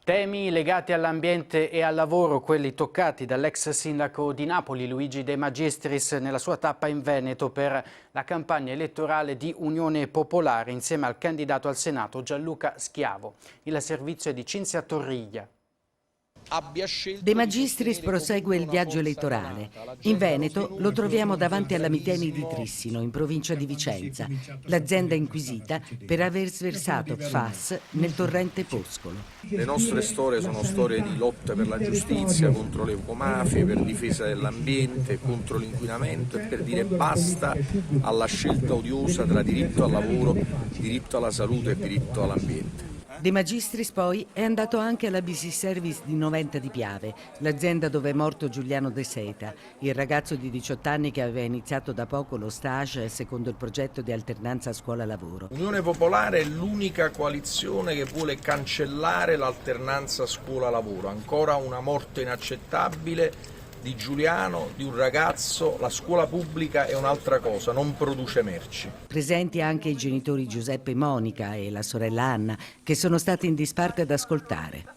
Temi legati all'ambiente e al lavoro, quelli toccati dall'ex sindaco di Napoli Luigi De Magistris nella sua tappa in Veneto per la campagna elettorale di Unione Popolare insieme al candidato al Senato Gianluca Schiavo. Il servizio è di Cinzia Torriglia. De Magistris prosegue il viaggio elettorale. In Veneto lo troviamo davanti alla Miteni di Trissino, in provincia di Vicenza, l'azienda inquisita per aver sversato PFAS nel torrente Poscolo. Le nostre storie sono storie di lotta per la giustizia, contro le ecomafie, per difesa dell'ambiente, contro l'inquinamento e per dire basta alla scelta odiosa tra diritto al lavoro, diritto alla salute e diritto all'ambiente. De Magistris poi è andato anche alla Busy Service di Noventa di Piave, l'azienda dove è morto Giuliano De Seta, il ragazzo di 18 anni che aveva iniziato da poco lo stage secondo il progetto di alternanza scuola-lavoro. Unione Popolare è l'unica coalizione che vuole cancellare l'alternanza scuola-lavoro, ancora una morte inaccettabile di Giuliano, di un ragazzo. La scuola pubblica è un'altra cosa, non produce merci. Presenti anche i genitori Giuseppe e Monica e la sorella Anna, che sono stati in disparte ad ascoltare.